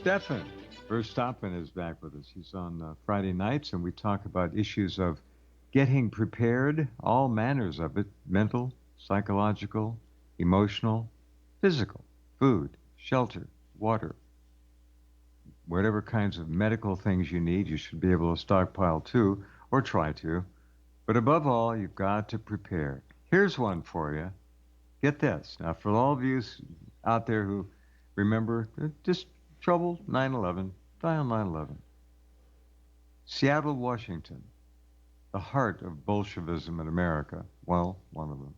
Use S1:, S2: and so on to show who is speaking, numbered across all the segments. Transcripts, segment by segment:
S1: Stefan. Verstappen is back with us. He's on Friday nights, and we talk about issues of getting prepared, all manners of it, mental, psychological, emotional, physical, food, shelter, water, whatever kinds of medical things you need, you should be able to stockpile too, or try to. But above all, you've got to prepare. Here's one for you. Get this. Now, for all of you out there who remember just trouble 9/11, die on 9/11. Seattle, Washington, the heart of Bolshevism in America. Well, one of them.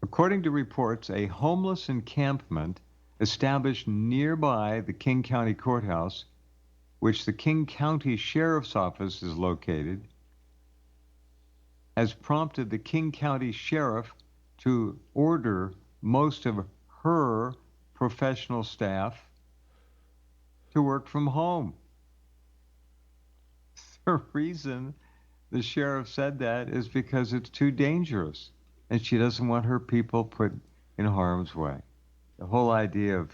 S1: According to reports, a homeless encampment established nearby the King County Courthouse, which the King County Sheriff's Office is located, has prompted the King County Sheriff to order most of her professional staff to work from home. The reason the sheriff said that is because it's too dangerous, and she doesn't want her people put in harm's way. The whole idea of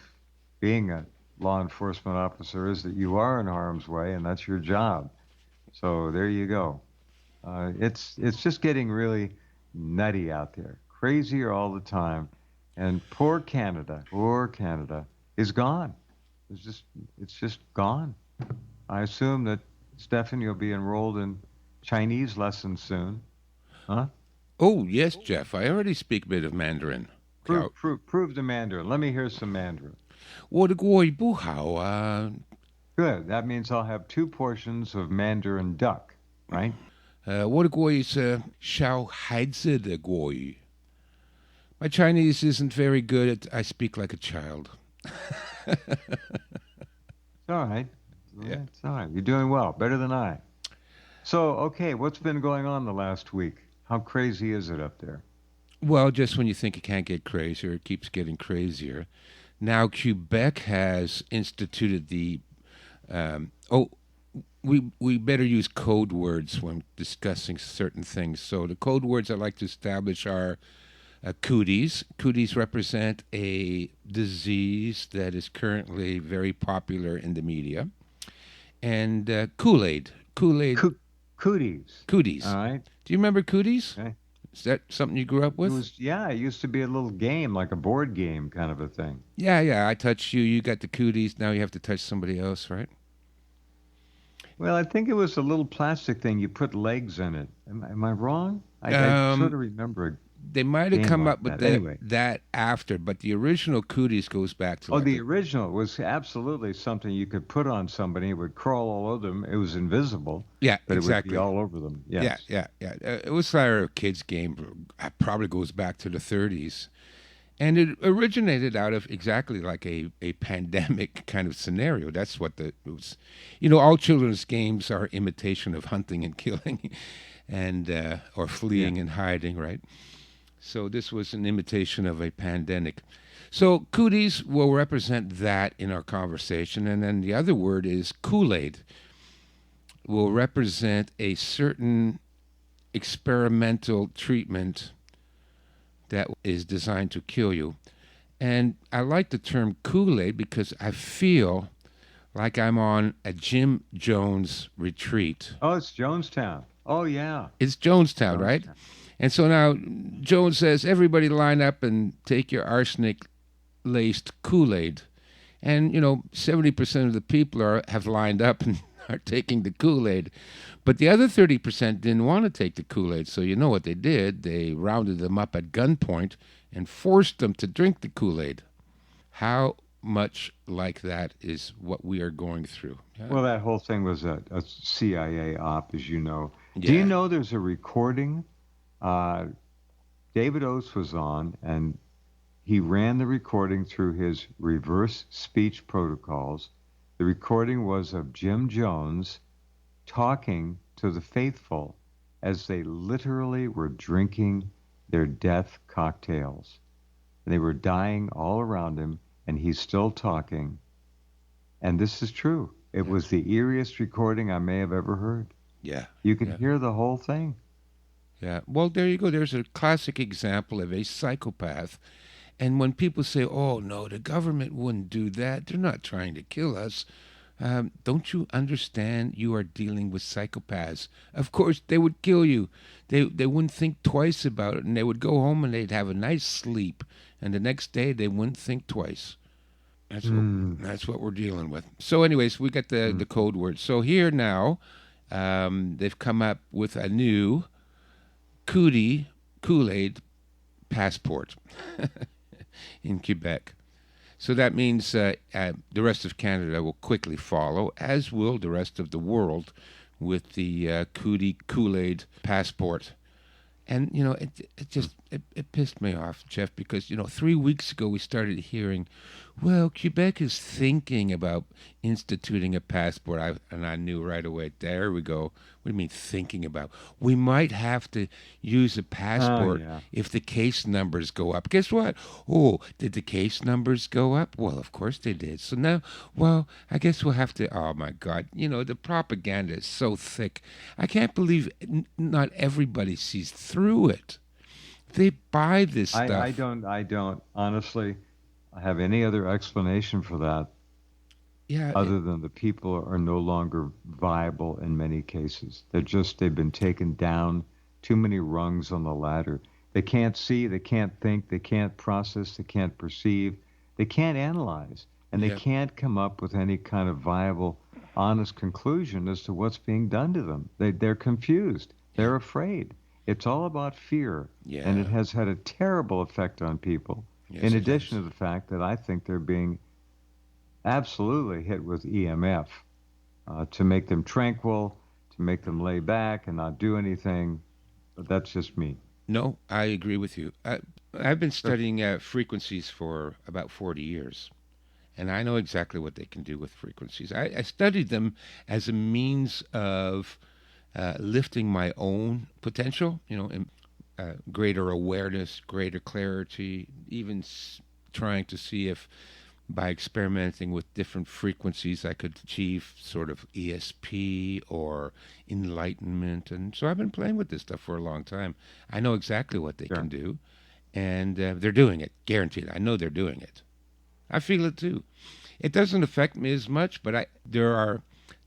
S1: being a law enforcement officer is that you are in harm's way, and that's your job. So there you go. It's just getting really nutty out there, crazier all the time, and poor Canada is gone. It's just gone. I assume that, Stefan, you'll be enrolled in Chinese lessons soon, huh?
S2: Oh, yes, Jeff. I already speak a bit of Mandarin.
S1: Prove the Mandarin. Let me hear some Mandarin.
S2: 我的国语不好啊。
S1: Good. That means I'll have 2 portions of Mandarin duck, right?
S2: 我的国语是小孩子的国语. My Chinese isn't very good. I speak like a child.
S1: It's all right.
S2: Yeah.
S1: It's all right. You're doing well. Better than I. So, okay, what's been going on the last week? How crazy is it up there?
S2: Well, just when you think it can't get crazier, it keeps getting crazier. Now, Quebec has instituted the... we better use code words when discussing certain things. So the code words I like to establish are Cooties. Cooties represent a disease that is currently very popular in the media. And kool-aid. Kool-aid.
S1: Cooties.
S2: Cooties.
S1: All right.
S2: Do you remember Cooties?
S1: Okay.
S2: Is that something you grew up with?
S1: It used to be a little game, like a board game kind of a thing.
S2: Yeah. I touched you. You got the Cooties. Now you have to touch somebody else, right?
S1: Well, I think it was a little plastic thing. You put legs in it. Am I wrong? I sort of remember.
S2: They might have come
S1: like
S2: up with
S1: that
S2: after, but the original Cooties goes back to...
S1: the original was absolutely something you could put on somebody. It would crawl all over them. It was invisible.
S2: Yeah,
S1: but
S2: exactly.
S1: It would be all over them. Yes.
S2: Yeah. It was like a kid's game. It probably goes back to the 30s. And it originated out of exactly like a pandemic kind of scenario. That's what it was. All children's games are imitation of hunting and killing and or fleeing and hiding, right? So this was an imitation of a pandemic. So Cooties will represent that in our conversation. And then the other word is kool-aid, will represent a certain experimental treatment that is designed to kill you. And I like the term kool-aid because I feel like I'm on a Jim Jones retreat.
S1: Oh, it's Jonestown. Oh, yeah.
S2: It's Jonestown, right? And so now Jones says, everybody line up and take your arsenic-laced Kool-Aid. And, 70% of the people have lined up and are taking the Kool-Aid. But the other 30% didn't want to take the Kool-Aid. So you know what they did? They rounded them up at gunpoint and forced them to drink the Kool-Aid. How much like that is what we are going through? Yeah.
S1: Well, that whole thing was a CIA op, as you know.
S2: Yeah.
S1: Do you know there's a recording? David Oates was on, and he ran the recording through his reverse speech protocols. The recording was of Jim Jones talking to the faithful as they literally were drinking their death cocktails. They were dying all around him, and he's still talking. And this is true. It was the eeriest recording I may have ever heard.
S2: Yeah.
S1: You could hear the whole thing.
S2: Yeah. Well, there you go. There's a classic example of a psychopath. And when people say, "Oh no, the government wouldn't do that. They're not trying to kill us." Don't you understand? You are dealing with psychopaths. Of course, they would kill you. They wouldn't think twice about it, and they would go home and they'd have a nice sleep, and the next day they wouldn't think twice. That's what we're dealing with. So, anyways, we got the code word. So here now, they've come up with a new kool-aid passport in Quebec. So that means the rest of Canada will quickly follow, as will the rest of the world, with the kool-aid passport. And it pissed me off, Jeff, because 3 weeks ago we started hearing, well, Quebec is thinking about instituting a passport. I knew right away. There we go. What do you mean thinking about? We might have to use a passport if the case numbers go up. Guess what? Oh, did the case numbers go up? Well, of course they did. So now, well, I guess we'll have to. Oh my God! The propaganda is so thick. I can't believe not everybody sees through it. They buy this stuff.
S1: I don't honestly have any other explanation for that.
S2: Yeah.
S1: Other than the people are no longer viable in many cases. They've been taken down too many rungs on the ladder. They can't see, they can't think, they can't process, they can't perceive, they can't analyze, and they can't come up with any kind of viable, honest conclusion as to what's being done to them. They're confused. They're afraid. It's all about fear, and it has had a terrible effect on people.
S2: Yes,
S1: in addition to the fact that I think they're being absolutely hit with EMF to make them tranquil, to make them lay back and not do anything. But that's just me.
S2: No, I agree with you. I've been studying frequencies for about 40 years, and I know exactly what they can do with frequencies. I studied them as a means of lifting my own potential, and greater awareness, greater clarity, even trying to see if by experimenting with different frequencies I could achieve sort of ESP or enlightenment. And so I've been playing with this stuff for a long time. I know exactly what they can do, and they're doing it, guaranteed. I know they're doing it. I feel it too. It doesn't affect me as much, but there are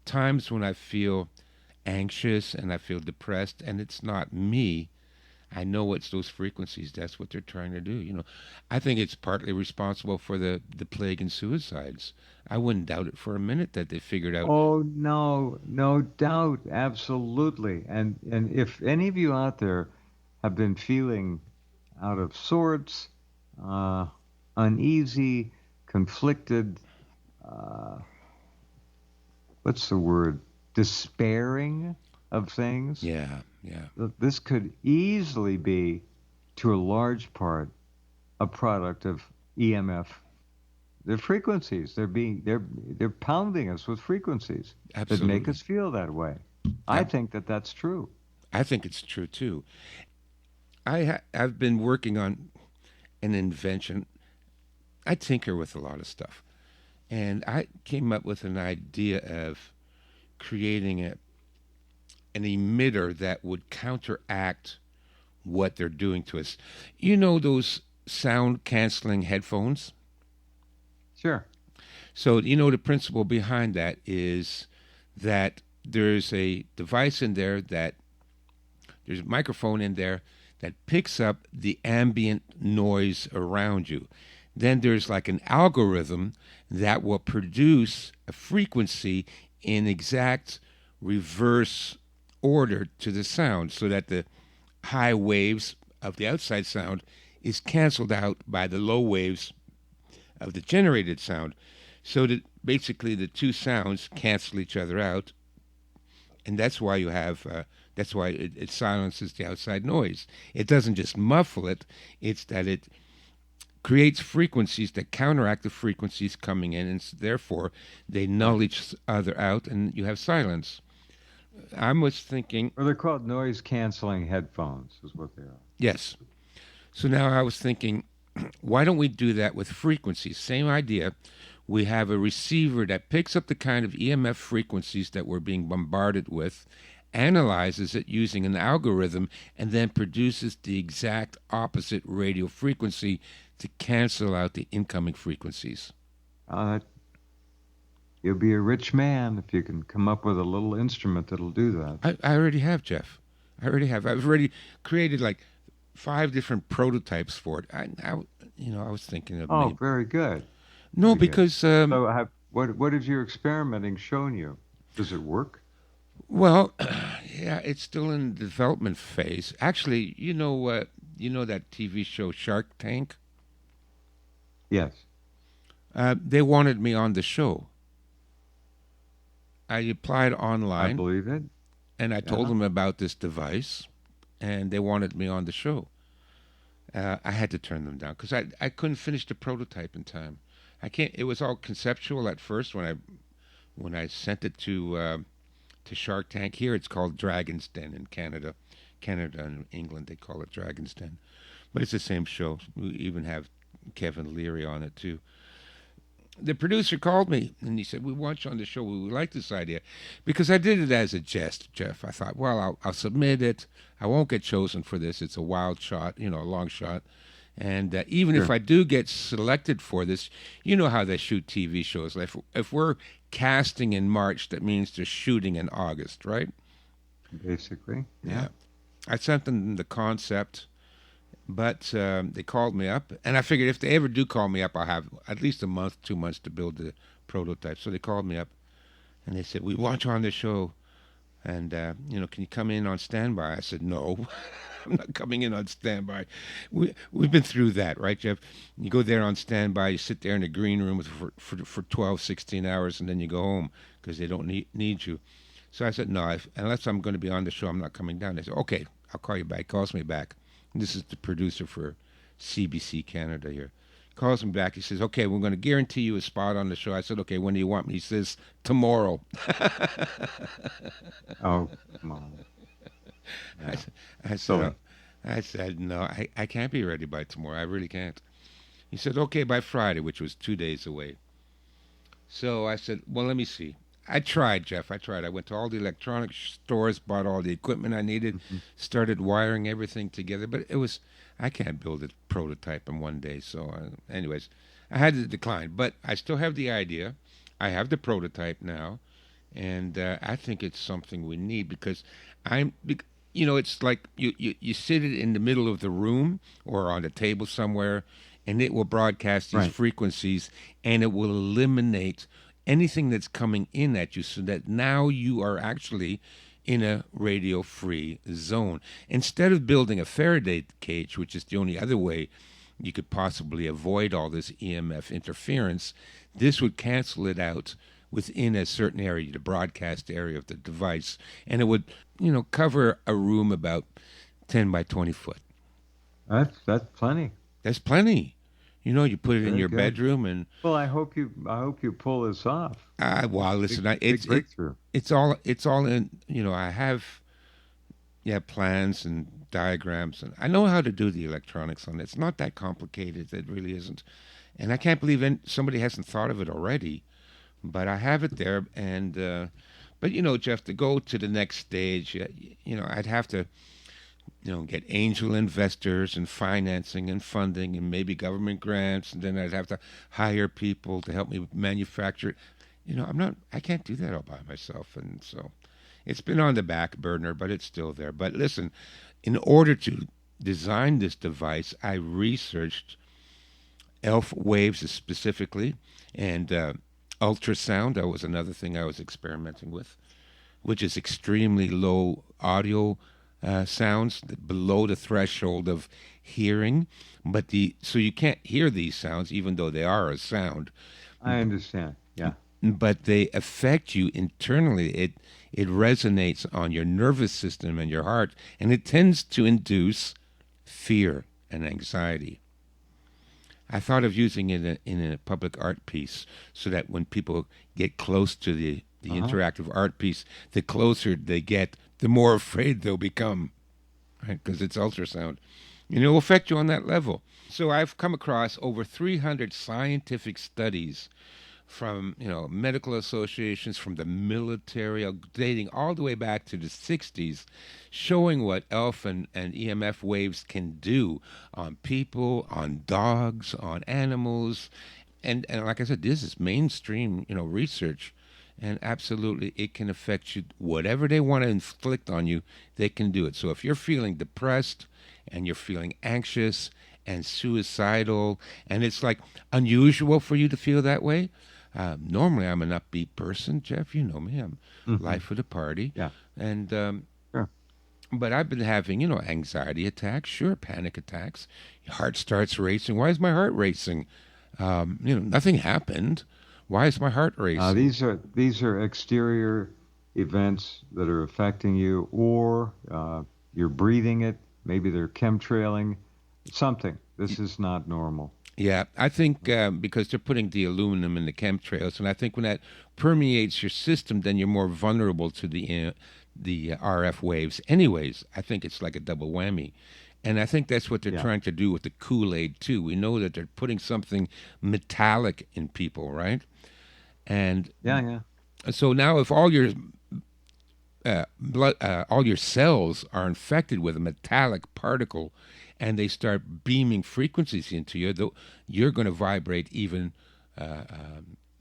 S2: times when I feel anxious and I feel depressed, and it's not me. I know it's those frequencies. That's what they're trying to do. I think it's partly responsible for the plague and suicides. I wouldn't doubt it for a minute that they figured out.
S1: Oh, no doubt. Absolutely. And if any of you out there have been feeling out of sorts, uneasy, conflicted, what's the word? Despairing of things.
S2: Yeah.
S1: This could easily be, to a large part, a product of EMF. The frequencies, they're pounding us with frequencies that make us feel that way. I think that's true.
S2: I think it's true too. I've been working on an invention. I tinker with a lot of stuff, and I came up with an idea of creating an emitter that would counteract what they're doing to us. Those sound canceling headphones?
S1: Sure.
S2: So the principle behind that is that there's a device in there there's a microphone in there that picks up the ambient noise around you. Then there's like an algorithm that will produce a frequency in exact reverse order to the sound, so that the high waves of the outside sound is canceled out by the low waves of the generated sound, so that basically the two sounds cancel each other out, and that's why you have that's why it silences the outside noise. It doesn't just muffle it; it's that it creates frequencies that counteract the frequencies coming in, and therefore they null each other out, and you have silence. I was thinking...
S1: Or they're called noise-canceling headphones, is what they are.
S2: Yes. So now I was thinking, why don't we do that with frequencies? Same idea. We have a receiver that picks up the kind of EMF frequencies that we're being bombarded with, analyzes it using an algorithm, and then produces the exact opposite radio frequency to cancel out the incoming frequencies.
S1: Uh, you'll be a rich man if you can come up with a little instrument that'll do that.
S2: I already have, Jeff. I already have. I've already created like 5 different prototypes for it. I was thinking of
S1: Oh,
S2: maybe.
S1: very good.
S2: No,
S1: Very good.
S2: because
S1: So, what has your experimenting shown you? Does it work?
S2: well, yeah, it's still in the development phase. Actually, you know that TV show Shark Tank.
S1: Yes,
S2: They wanted me on the show. I applied
S1: I
S2: online
S1: believe it.
S2: and I told
S1: Yeah.
S2: them about this device, and they wanted me on the show. I had to turn them down because I couldn't finish the prototype in time. I can't. It was all conceptual at first when I sent it to Shark Tank. Here it's called Dragon's Den in Canada. Canada and England they call it Dragon's Den, but it's the same show. We even have Kevin Leary on it too. The producer called me and he said, "We want you on the show. We like this idea," because I did it as a jest, Jeff. I thought, well, I'll submit it. I won't get chosen for this. It's a wild shot, a long shot. And even if
S1: Sure.
S2: I do get selected for this, you know how they shoot TV shows. If we're casting in March, that means they're shooting in August, right?
S1: Basically.
S2: Yeah. I sent them the concept, but they called me up, and I figured if they ever do call me up, I'll have at least a month, 2 months to build the prototype. So they called me up, and they said, "We want you on the show, and can you come in on standby?" I said, "No, I'm not coming in on standby. We've been through that, right, Jeff? You go there on standby, you sit there in the green room for 12, 16 hours, and then you go home because they don't need you." So I said, "No, unless I'm going to be on the show, I'm not coming down." They said, "Okay, I'll call you back." He calls me back. This is the producer for CBC Canada here. Calls me back. He says, "Okay, we're going to guarantee you a spot on the show." I said, "Okay, when do you want me?" He says, "Tomorrow."
S1: Oh, come on.
S2: I,
S1: Yeah.
S2: s- I
S1: So,
S2: said, I said, "No, I can't be ready by tomorrow. I really can't." He said, "Okay, by Friday," which was 2 days away. So I said, "Well, let me see." I tried, Jeff. I tried. I went to all the electronic stores, bought all the equipment I needed,
S1: mhm.
S2: started wiring everything together. But I can't build a prototype in one day. So, anyways, I had to decline. But I still have the idea. I have the prototype now. And I think it's something we need because it's like you sit it in the middle of the room or on a table somewhere, and it will broadcast these
S1: Right.
S2: frequencies, and it will eliminate anything that's coming in at you, so that now you are actually in a radio-free zone. Instead of building a Faraday cage, which is the only other way you could possibly avoid all this EMF interference, this would cancel it out within a certain area, the broadcast area of the device, and it would, cover a room about 10 by 20 foot.
S1: That's plenty.
S2: That's plenty. You put it in
S1: Very
S2: your
S1: good.
S2: bedroom, and
S1: Well, I hope you pull this off.
S2: well, listen,
S1: Big breakthrough.
S2: it's all in. I have plans and diagrams, and I know how to do the electronics on it. It's not that complicated. It really isn't, and I can't believe somebody hasn't thought of it already. But I have it there, and but Jeff, to go to the next stage, I'd have to, get angel investors and financing and funding and maybe government grants, and then I'd have to hire people to help me manufacture it. I can't do that all by myself, and so it's been on the back burner, but it's still there. But listen, in order to design this device, I researched ELF waves specifically, and ultrasound. That was another thing I was experimenting with, which is extremely low audio sounds below the threshold of hearing, so you can't hear these sounds even though they are a sound,
S1: I understand. Yeah.
S2: but they affect you internally. It resonates on your nervous system and your heart, and it tends to induce fear and anxiety. I thought of using it in a public art piece so that when people get close to the
S1: Uh-huh.
S2: interactive art piece, the closer they get, the more afraid they'll become, right? Because it's ultrasound. It will affect you on that level. So I've come across over 300 scientific studies from medical associations, from the military, dating all the way back to the 60s, showing what alpha and EMF waves can do on people, on dogs, on animals. And like I said, this is mainstream research. And absolutely, it can affect you. Whatever they want to inflict on you, they can do it. So if you're feeling depressed and you're feeling anxious and suicidal, and it's like unusual for you to feel that way, normally I'm an upbeat person, Jeff. You know me. I'm life of the party.
S1: Yeah.
S2: And
S1: Sure.
S2: but I've been having anxiety attacks, sure, panic attacks. Your heart starts racing. Why is my heart racing? Nothing happened. Why is my heart racing?
S1: These are exterior events that are affecting you, or you're breathing it. Maybe they're chemtrailing. Something. This is not normal.
S2: Yeah, I think because they're putting the aluminum in the chemtrails, and I think when that permeates your system, then you're more vulnerable to the RF waves. Anyways, I think it's like a double whammy. And I think that's what they're trying to do with the kool-aid, too. We know that they're putting something metallic in people, right? And
S1: Yeah.
S2: so now if all your all your cells are infected with a metallic particle and they start beaming frequencies into you, you're going to vibrate even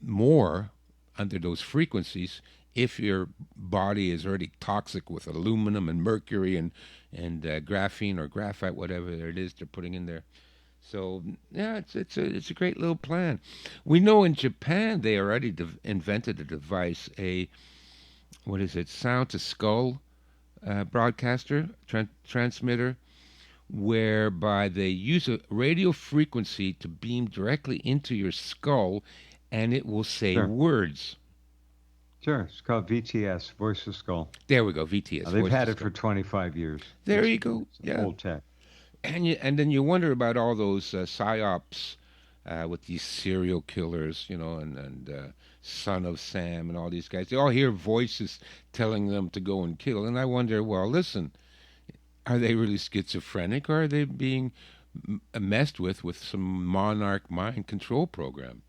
S2: more under those frequencies if your body is already toxic with aluminum and mercury and graphene or graphite, whatever it is they're putting in there. So yeah, it's a great little plan. We know in Japan they already invented a device, sound to skull broadcaster transmitter, whereby they use a radio frequency to beam directly into your skull, and it will say words.
S1: Sure, it's called VTS, Voice of Skull.
S2: There we go, VTS.
S1: They've had it for 25 years.
S2: There you go.
S1: Yeah, old tech.
S2: And then you wonder about all those psyops with these serial killers, and Son of Sam and all these guys. They all hear voices telling them to go and kill. And I wonder, well, listen, are they really schizophrenic, or are they being messed with some monarch mind control program?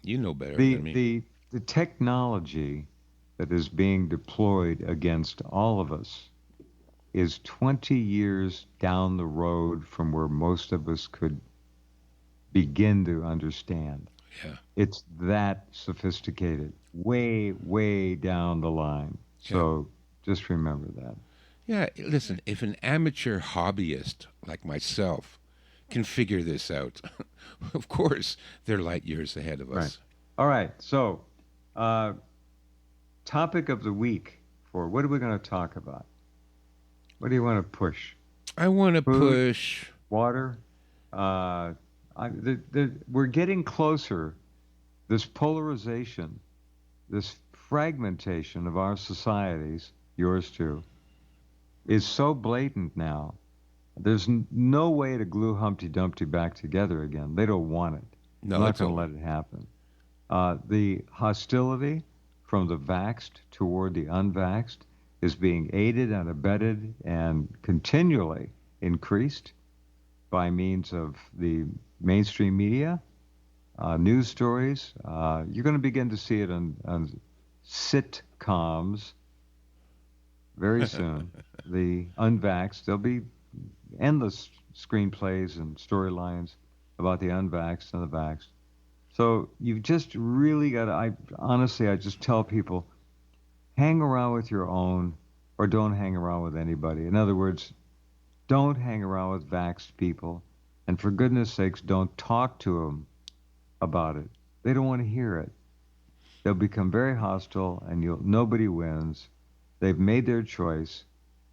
S2: You know better than me.
S1: The technology that is being deployed against all of us is 20 years down the road from where most of us could begin to understand.
S2: Yeah.
S1: It's that sophisticated, way, way down the line. So just remember that.
S2: Yeah, listen, if an amateur hobbyist like myself can figure this out, of course, they're light years ahead of us.
S1: Right. All right, so topic of the week what are we going to talk about? What do you want to push?
S2: I want to push
S1: water. We're getting closer. This polarization, this fragmentation of our societies, yours too, is so blatant now. There's no way to glue Humpty Dumpty back together again. They don't want it.
S2: No,
S1: they're not going to let it happen. The hostility from the vaxxed toward the unvaxxed is being aided and abetted and continually increased by means of the mainstream media, news stories. You're going to begin to see it on sitcoms very soon. The unvaxxed, there'll be endless screenplays and storylines about the unvaxxed and the vaxxed. So you've just really got to, I just tell people, hang around with your own or don't hang around with anybody. In other words, don't hang around with vaxxed people. And for goodness sakes, don't talk to them about it. They don't want to hear it. They'll become very hostile and nobody wins. They've made their choice.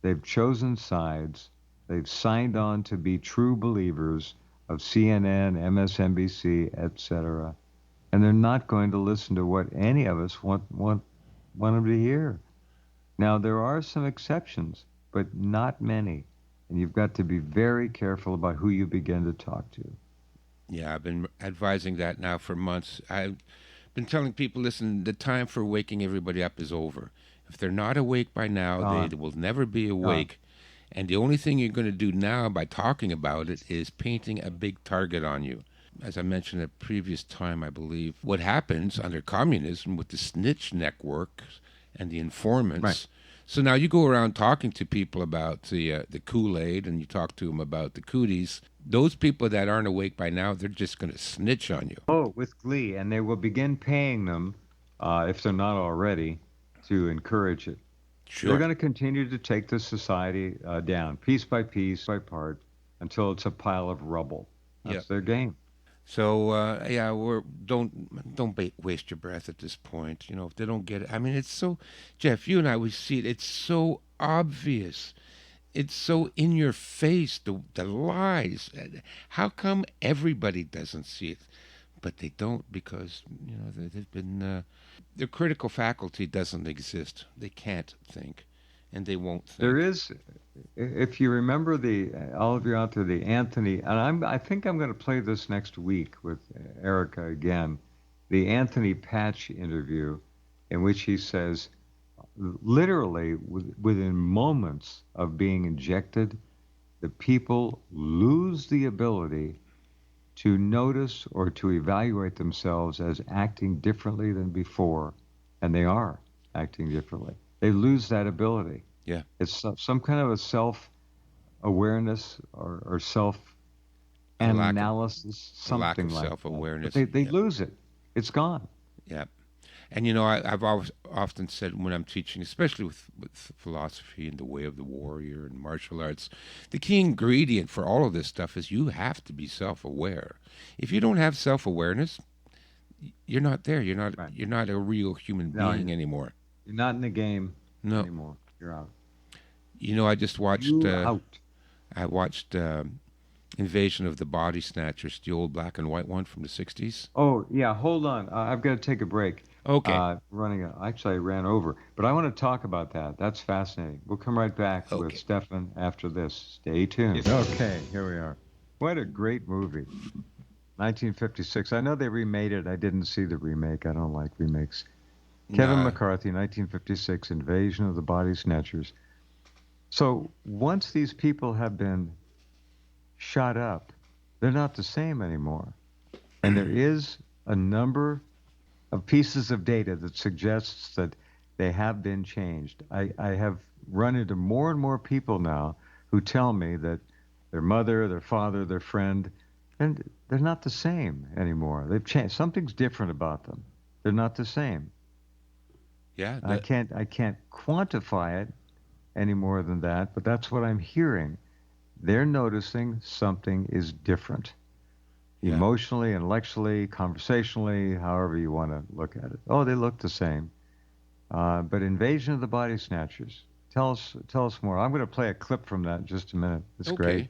S1: They've chosen sides. They've signed on to be true believers of CNN, MSNBC, etc. And they're not going to listen to what any of us want them to hear. Now, there are some exceptions, but not many. And you've got to be very careful about who you begin to talk to.
S2: Yeah, I've been advising that now for months. I've been telling people, listen, the time for waking everybody up is over. If they're not awake by now, they will never be awake. And the only thing you're going to do now by talking about it is painting a big target on you. as I mentioned at previous time, I believe, what happens under communism with the snitch networks and the
S1: Right.
S2: informants. So now you go around talking to people about the Kool-Aid, and you talk to them about the Cooties. Those people that aren't awake by now, they're just going to snitch on you.
S1: Oh, with glee, and they will begin paying them, if they're not already, to encourage it. They're
S2: Sure.
S1: going to continue to take the society down, piece by piece, by part, until it's a pile of rubble.
S2: Yeah.
S1: That's their game.
S2: So yeah, don't waste your breath at this point. You know, if they don't get it, I mean, it's so, Jeff, you and I, we see it. It's so obvious. It's so in your face. The lies. How come everybody doesn't see it, but they don't? Because they've been their critical faculty doesn't exist. They can't think, and they won't
S1: There
S2: think.
S1: is, if you remember all of you out there, the Anthony, and I think I'm going to play this next week with Erica again, the Anthony Patch interview, in which he says, literally within moments of being injected, the people lose the ability to notice or to evaluate themselves as acting differently than before, and they are acting differently. They lose that ability.
S2: Yeah,
S1: It's some kind of a self awareness or self
S2: a lack of
S1: analysis,
S2: a lack
S1: something
S2: of
S1: like
S2: self
S1: that. But
S2: awareness.
S1: they
S2: Yeah,
S1: lose it. It's gone.
S2: yeah. And I've always often said when I'm teaching, especially with philosophy and the way of the warrior and martial arts, the key ingredient for all of this stuff is you have to be self-aware. If you don't have self-awareness, you're not there.
S1: Right.
S2: You're not a real human
S1: No,
S2: being anymore.
S1: you're not in the game
S2: No.
S1: anymore. You're out.
S2: I just watched
S1: You out.
S2: I watched Invasion of the Body Snatchers, the old black and white one from the 60s.
S1: Oh, yeah, hold on. I've got to take a break.
S2: Okay.
S1: Actually, I ran over, but I want to talk about that. That's fascinating. We'll come right back with
S2: Okay.
S1: Stefan after this. Stay tuned. Okay, here we are. What a great movie. 1956. I know they remade it. I didn't see the remake. I don't like remakes. Kevin
S2: Nah.
S1: McCarthy, 1956, Invasion of the Body Snatchers. So once these people have been shot up, they're not the same anymore. And there is a number of pieces of data that suggests that they have been changed. I have run into more and more people now who tell me that their mother, their father, their friend, and they're not the same anymore. They've changed. Something's different about them. They're not the same.
S2: Yeah.
S1: I can't quantify it any more than that, but that's what I'm hearing. They're noticing something is different.
S2: Yeah.
S1: Emotionally, intellectually, conversationally, however you want to look at it. Oh, they look the same. But Invasion of the Body Snatchers. Tell us more. I'm going to play a clip from that in just a minute. It's great.
S2: Okay.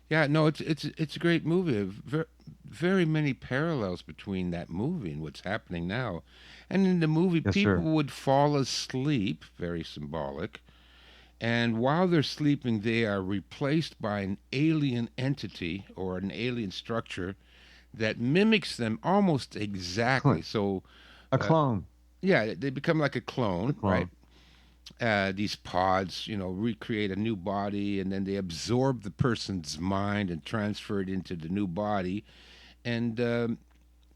S2: Yeah, no, it's a great movie. Very many parallels between that movie and what's happening now. And in the movie,
S1: Yes,
S2: people
S1: sir.
S2: would fall asleep, very symbolic. And while they're sleeping, they are replaced by an alien entity or an alien structure that mimics them almost exactly.
S1: Cl-
S2: So,
S1: A
S2: uh,
S1: clone.
S2: yeah, they become like a
S1: The
S2: clone, right?
S1: clone.
S2: These pods, recreate a new body, and then they absorb the person's mind and transfer it into the new body. And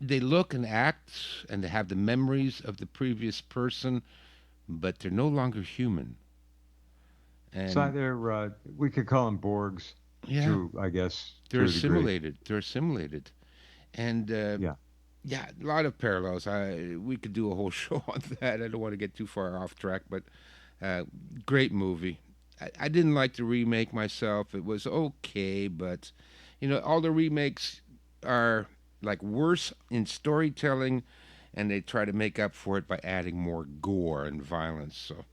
S2: they look and act, and they have the memories of the previous person, but they're no longer human.
S1: So
S2: And
S1: we could call them Borgs,
S2: yeah,
S1: I guess,
S2: they're
S1: to a degree.
S2: assimilated. They're assimilated. And
S1: Yeah.
S2: yeah, a lot of parallels. We could do a whole show on that. I don't want to get too far off track, but uh, great movie. I didn't like the remake myself. It was okay, but all the remakes are like worse in storytelling, and they try to make up for it by adding more gore and violence. So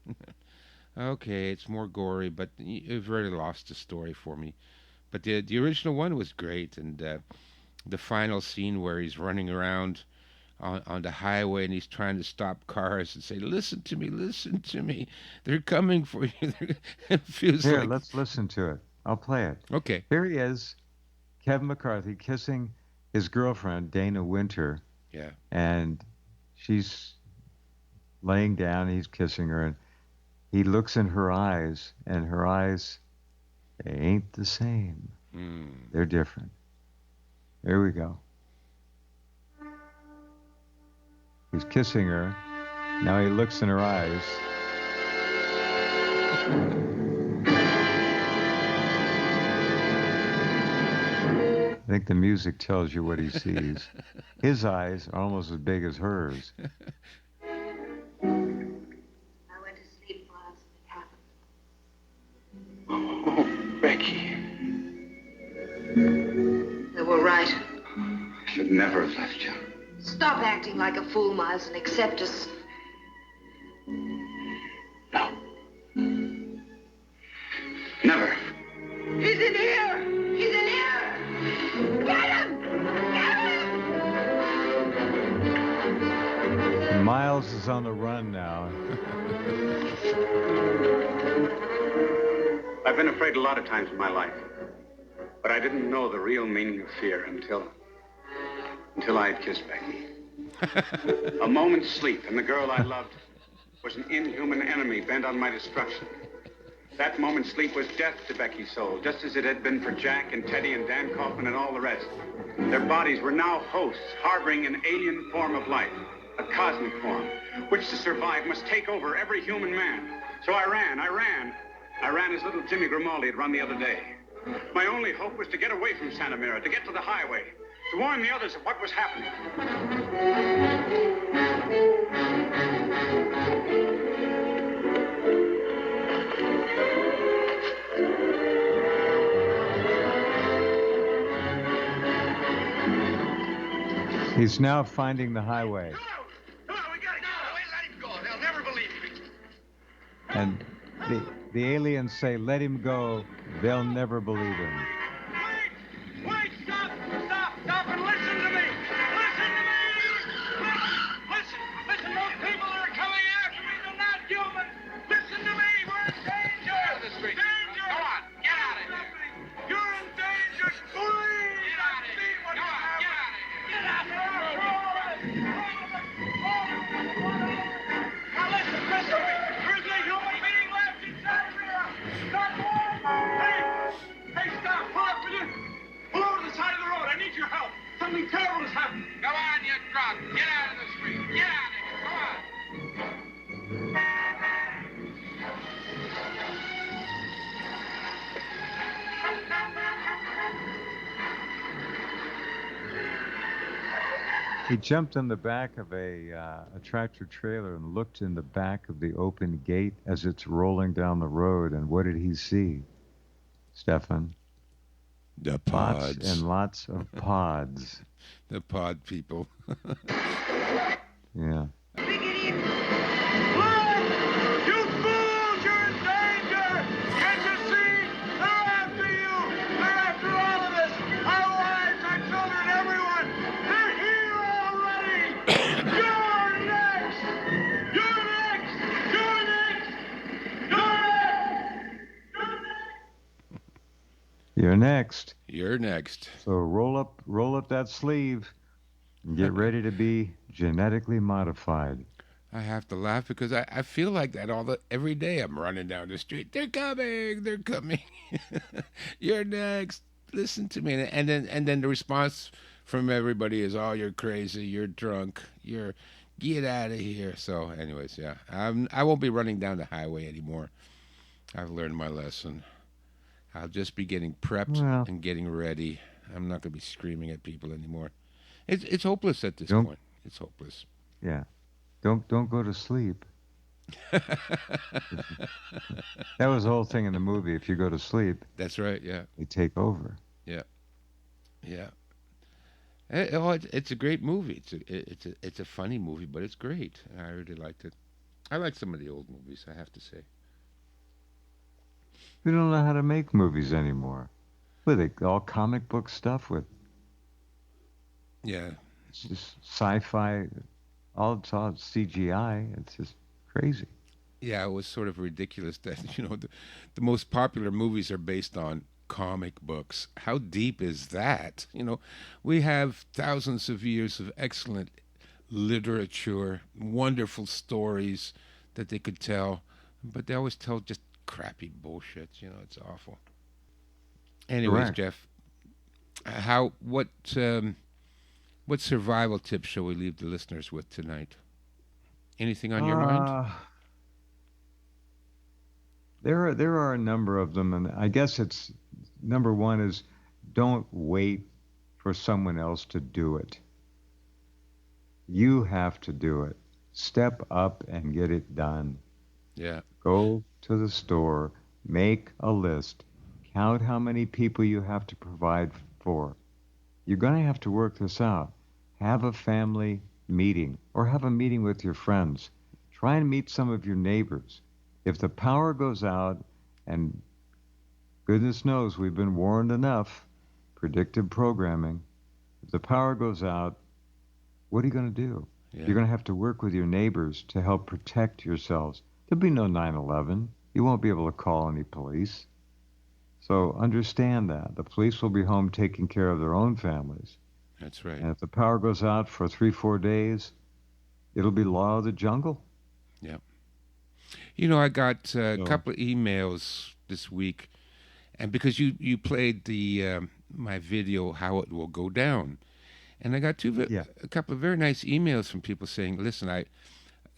S2: okay, it's more gory, but you've already lost the story for me. But the original one was great, and the final scene where he's running around on the highway and he's trying to stop cars and say, listen to me, they're coming for you." It feels
S1: Here,
S2: like,
S1: let's listen to it. I'll play it.
S2: okay,
S1: Here he is, Kevin McCarthy, kissing his girlfriend, Dana Winter,
S2: yeah,
S1: and she's laying down. He's kissing her, and he looks in her eyes, and her eyes, they ain't the same.
S2: mm,
S1: They're different. Here we go. He's kissing her. Now he looks in her eyes. I think the music tells you what he sees. His eyes are almost as big as hers.
S3: I went to sleep whilst it happened.
S4: Oh, Becky.
S3: They were right.
S4: I should never have left you.
S3: Stop acting like a fool, Miles, and accept us.
S4: No. Never.
S3: He's in here! He's in here! Get him! Get him!
S1: Miles is on the run now.
S4: I've been afraid a lot of times in my life. But I didn't know the real meaning of fear until I had kissed Becky. A moment's sleep and the girl I loved was an inhuman enemy bent on my destruction. That moment's sleep was death to Becky's soul, just as it had been for Jack and Teddy and Dan Kaufman and all the rest. Their bodies were now hosts, harboring an alien form of life, a cosmic form, which to survive must take over every human man. So I ran as little Jimmy Grimaldi had run the other day. My only hope was to get away from Santa Mira, to get to the highway, to warn the others of what was happening.
S1: He's now finding the highway.
S5: Come on, we gotta go. Let him go. They'll never believe me.
S1: And the aliens say, let him go. They'll never believe him.
S5: Wait, stop and listen to me. Listen to me. Listen, those people that are coming after me, they're not human. Listen to me, we're in danger. Get out of the street. Danger. Come on, get out of here. You're in danger, please. Get out of here. Come on, get out of here. Get out of here. Now listen to me. There's a human being left inside here. Not one. Hey, stop. Pull up with you. Pull over to the side of the road. I need your help. Something terrible has happened. Come on, you drunk. Get out of the street. Get out of here. Come on.
S1: He jumped on the back of a tractor trailer and looked in the back of the open gate as it's rolling down the road. And what did he see, Stefan?
S2: The
S1: Lots
S2: pods.
S1: and lots of pods.
S2: The pod people.
S1: Yeah.
S3: Big idiot!
S5: Run! You fools! You're in danger! Can't you see? They're after you! They're after all of us! Our wives, our children, everyone! They're here already! You're next! You're next! You're next! You're next!
S1: You're next.
S2: You're next.
S1: So roll up that sleeve and get ready to be genetically modified.
S2: I have to laugh because I feel like that every day. I'm running down the street. They're coming. They're coming. You're next. Listen to me. And then the response from everybody is, "Oh, you're crazy. You're drunk. Get out of here." So, anyways, yeah, I won't be running down the highway anymore. I've learned my lesson. I'll just be getting prepped and getting ready. I'm not going to be screaming at people anymore. It's hopeless at this point. It's hopeless.
S1: Yeah. Don't go to sleep. That was the whole thing in the movie. If you go to sleep,
S2: That's right. Yeah.
S1: they take over.
S2: Yeah. It's a great movie. It's a funny movie, but it's great. I really liked it. I like some of the old movies, I have to say.
S1: We don't know how to make movies anymore. With it, all comic book stuff with
S2: Yeah.
S1: it's just sci-fi. It's all CGI. It's just crazy.
S2: Yeah, it was sort of ridiculous that, the most popular movies are based on comic books. How deep is that? We have thousands of years of excellent literature, wonderful stories that they could tell, but they always tell just crappy bullshit. It's awful. Anyways,
S1: Correct.
S2: Jeff, what survival tips shall we leave the listeners with tonight? Anything on your mind?
S1: There are a number of them, and I guess it's number one is don't wait for someone else to do it. You have to do it. Step up and get it done.
S2: Yeah.
S1: Go to the store, make a list, count how many people you have to provide for. You're going to have to work this out. Have a family meeting or have a meeting with your friends. Try and meet some of your neighbors. If the power goes out, and goodness knows we've been warned enough, predictive programming, if the power goes out, what are you going to do?
S2: Yeah.
S1: You're going to have to work with your neighbors to help protect yourselves. There'll be no 9/11. You won't be able to call any police. So understand that. The police will be home taking care of their own families.
S2: That's right.
S1: And if the power goes out for 3-4 days, it'll be law of the jungle.
S2: Yeah. You know, I got a couple of emails this week, and because you played the my video, How It Will Go Down, and I got a couple of very nice emails from people saying, listen, I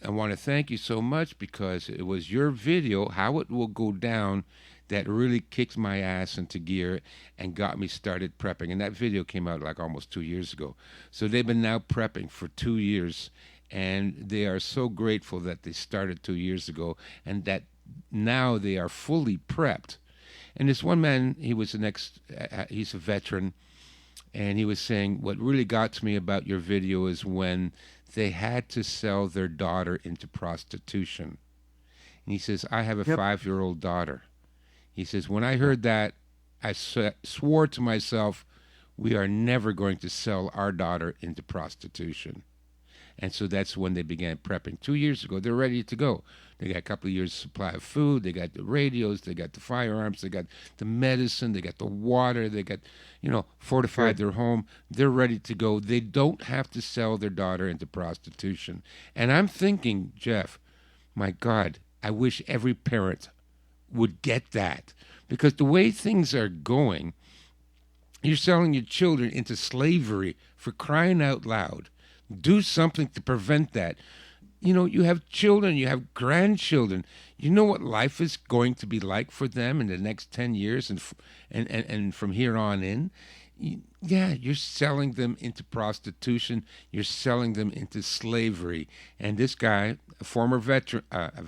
S2: want to thank you so much because it was your video, How It Will Go Down, that really kicked my ass into gear and got me started prepping. And that video came out like almost 2 years ago. So they've been now prepping for 2 years, and they are so grateful that they started 2 years ago and that now they are fully prepped. And this one man, he's a veteran, and he was saying, what really got to me about your video is when they had to sell their daughter into prostitution. And he says, I have a 5-year-old daughter. He says, when I heard that, I swore to myself, we are never going to sell our daughter into prostitution. And so that's when they began prepping. 2 years ago, they're ready to go. They got a couple of years' supply of food. They got the radios. They got the firearms. They got the medicine. They got the water. They got, fortified their home. They're ready to go. They don't have to sell their daughter into prostitution. And I'm thinking, Jeff, my God, I wish every parent would get that. Because the way things are going, you're selling your children into slavery, for crying out loud. Do something to prevent that. You have children, you have grandchildren. You know what life is going to be like for them in the next 10 years and from here on in? You're selling them into prostitution. You're selling them into slavery. And this guy, a former veteran, a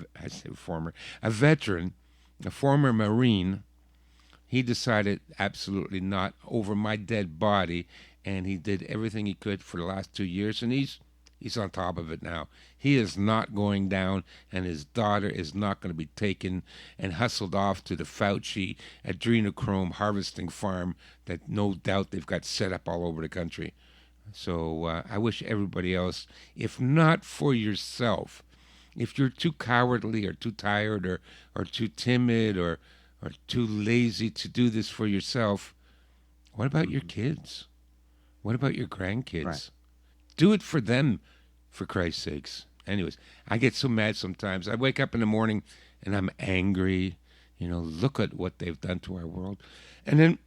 S2: former Marine, he decided absolutely not, over my dead body, and he did everything he could for the last 2 years, and he's on top of it now. He is not going down, and his daughter is not going to be taken and hustled off to the Fauci adrenochrome harvesting farm that no doubt they've got set up all over the country. So I wish everybody else, if not for yourself, if you're too cowardly or too tired or too timid or too lazy to do this for yourself, what about your kids? What about your grandkids?
S1: Right.
S2: Do it for them, for Christ's sakes. Anyways, I get so mad sometimes. I wake up in the morning and I'm angry. Look at what they've done to our world. And then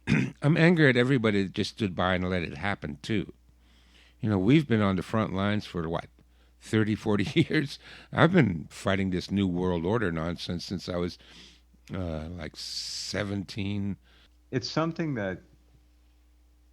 S2: I'm angry at everybody that just stood by and let it happen too. We've been on the front lines for 30, 40 years. I've been fighting this new world order nonsense since I was 17.
S1: It's something that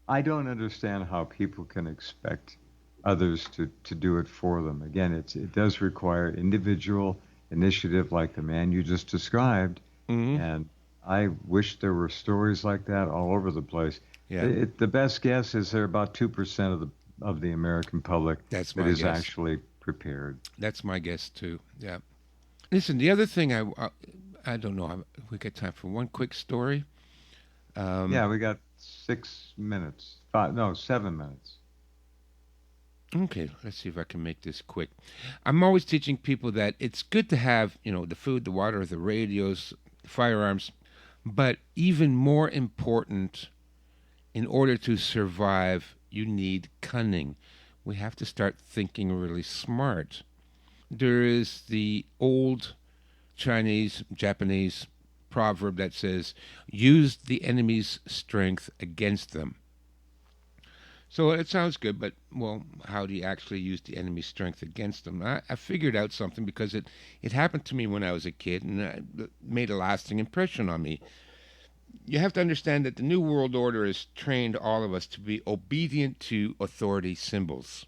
S1: I don't understand how people can expect others to do it for them. Again, it does require individual initiative like the man you just described. Mm-hmm. And I wish there were stories like that all over the place. Yeah. The best guess is there are about 2% of the American public that is actually prepared.
S2: That's my guess too. Yeah. Listen, the other thing I don't know. We got time for one quick story.
S1: We got 6 minutes. 7 minutes.
S2: Okay, let's see if I can make this quick. I'm always teaching people that it's good to have, the food, the water, the radios, the firearms, but even more important, in order to survive, you need cunning. We have to start thinking really smart. There is the old Chinese, Japanese proverb that says, use the enemy's strength against them. So it sounds good, but well, how do you actually use the enemy's strength against them? I figured out something because it happened to me when I was a kid, and it made a lasting impression on me. You have to understand that the New World Order has trained all of us to be obedient to authority symbols.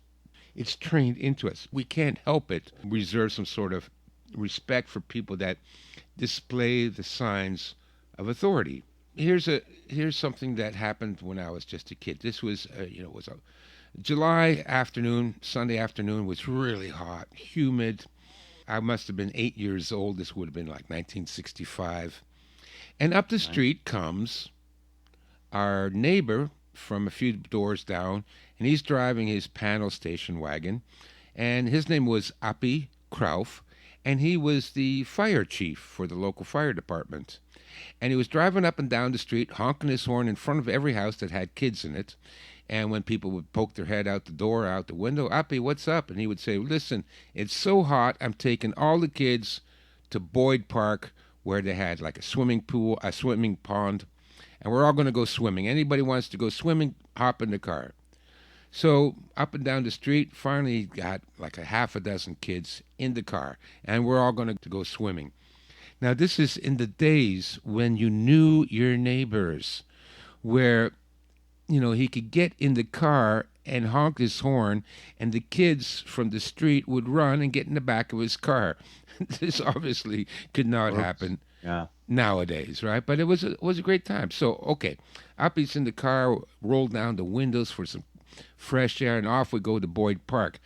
S2: It's trained into us. We can't help it. Reserve some sort of respect for people that display the signs of authority. Here's something that happened when I was just a kid. This was was a July afternoon, Sunday afternoon was really hot, humid. I must have been 8 years old. This would have been like 1965. And up the street comes our neighbor from a few doors down, and he's driving his panel station wagon, and his name was Appy Krauf, and he was the fire chief for the local fire department. And he was driving up and down the street, honking his horn in front of every house that had kids in it. And when people would poke their head out the door, out the window, Appy, what's up? And he would say, listen, it's so hot, I'm taking all the kids to Boyd Park, where they had like a swimming pool, a swimming pond, and we're all going to go swimming. Anybody wants to go swimming, hop in the car. So up and down the street, finally got like a half a dozen kids in the car, and we're all going to go swimming. Now, this is in the days when you knew your neighbors, where, he could get in the car and honk his horn, and the kids from the street would run and get in the back of his car. This obviously could not happen nowadays, right? But it was a great time. So, okay, Appy's in the car, rolled down the windows for some fresh air, and off we go to Boyd Park.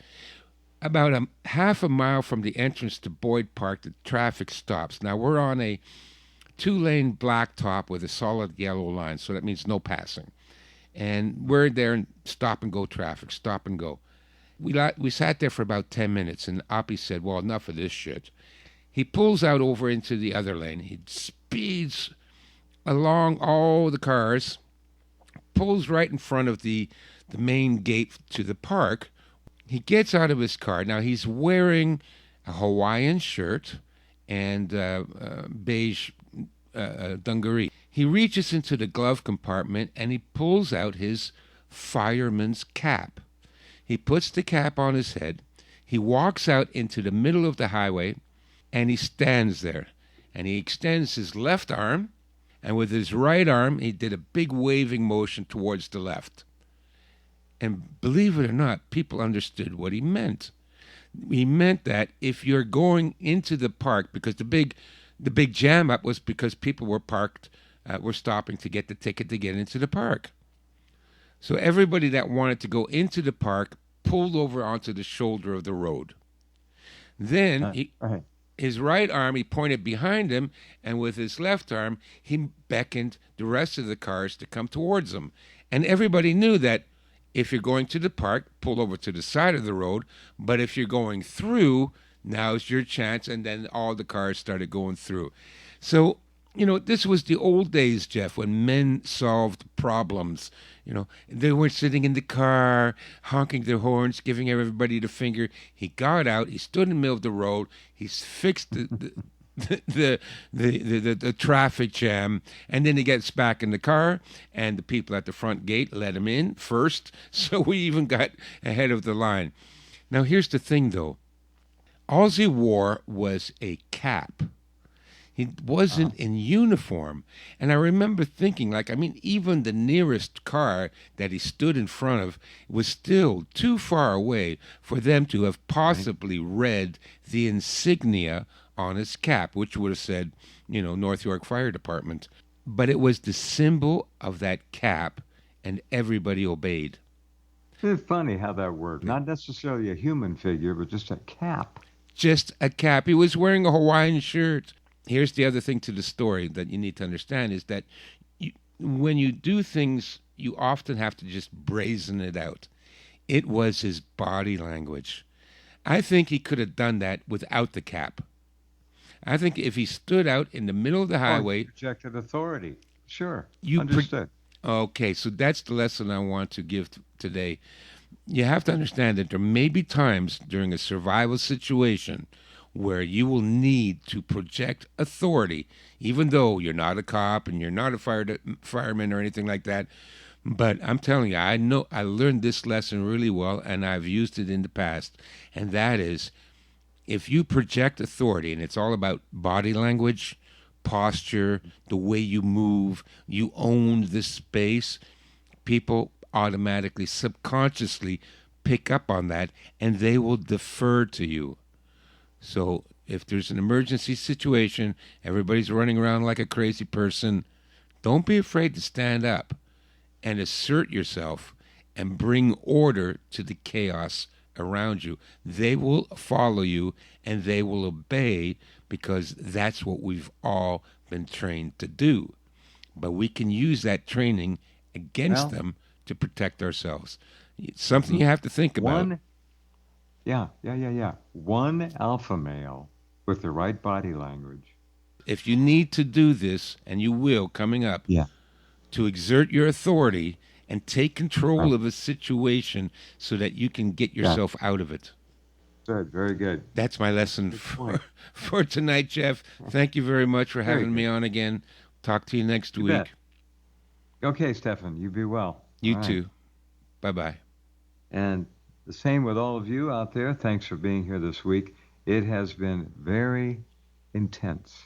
S2: About a half a mile from the entrance to Boyd Park, the traffic stops. Now, we're on a 2-lane blacktop with a solid yellow line, so that means no passing. And we're there in stop-and-go traffic, stop and go. We sat there for about 10 minutes, and Appy said, well, enough of this shit. He pulls out over into the other lane. He speeds along all the cars, pulls right in front of the main gate to the park. He gets out of his car. Now, he's wearing a Hawaiian shirt and beige dungaree. He reaches into the glove compartment, and he pulls out his fireman's cap. He puts the cap on his head. He walks out into the middle of the highway, and he stands there. And he extends his left arm, and with his right arm, he did a big waving motion towards the left. And believe it or not, people understood what he meant. He meant that if you're going into the park, because the big jam up was because people were stopping to get the ticket to get into the park. So everybody that wanted to go into the park pulled over onto the shoulder of the road. Then his right arm, he pointed behind him, and with his left arm, he beckoned the rest of the cars to come towards him. And everybody knew that if you're going to the park, pull over to the side of the road, but if you're going through, now's your chance, and then all the cars started going through. So, this was the old days, Jeff, when men solved problems. They weren't sitting in the car, honking their horns, giving everybody the finger. He got out, he stood in the middle of the road, he's fixed the traffic jam, and then he gets back in the car, and the people at the front gate let him in first, so we even got ahead of the line. Now, here's the thing, though. All he wore was a cap. He wasn't in uniform. And I remember thinking, even the nearest car that he stood in front of was still too far away for them to have possibly read the insignia on his cap, which would have said, North York Fire Department. But it was the symbol of that cap, and everybody obeyed.
S1: It's funny how that worked. Not necessarily a human figure, but just a cap.
S2: Just a cap. He was wearing a Hawaiian shirt. Here's the other thing to the story that you need to understand is that when you do things, you often have to just brazen it out. It was his body language. I think he could have done that without the cap. I think if he stood out in the middle of the highway...
S1: projected authority. Sure.
S2: Understood. Okay, so that's the lesson I want to give today. You have to understand that there may be times during a survival situation where you will need to project authority, even though you're not a cop and you're not a fireman or anything like that. But I'm telling you, I know I learned this lesson really well, and I've used it in the past. And that is, if you project authority, and it's all about body language, posture, the way you move, you own the space, people automatically, subconsciously pick up on that, and they will defer to you. So if there's an emergency situation, everybody's running around like a crazy person, don't be afraid to stand up and assert yourself and bring order to the chaos around you. They will follow you and they will obey because that's what we've all been trained to do. But we can use that training against
S1: Well,
S2: them to protect ourselves. It's something you have to think about.
S1: One alpha male with the right body language.
S2: If you need to do this, and you will coming up,
S1: Yeah.
S2: to exert your authority and take control
S1: Right.
S2: of a situation so that you can get yourself out of it.
S1: Good. Very good.
S2: That's my lesson
S1: Good
S2: for,
S1: point.
S2: for tonight, Jeff. Thank you very much for
S1: Very
S2: having me
S1: good.
S2: on again. Talk to you next
S1: You
S2: week.
S1: bet. Okay, Stefan, you be well.
S2: You
S1: All right.
S2: too. Bye-bye.
S1: And the same with all of you out there. Thanks for being here this week. It has been very intense.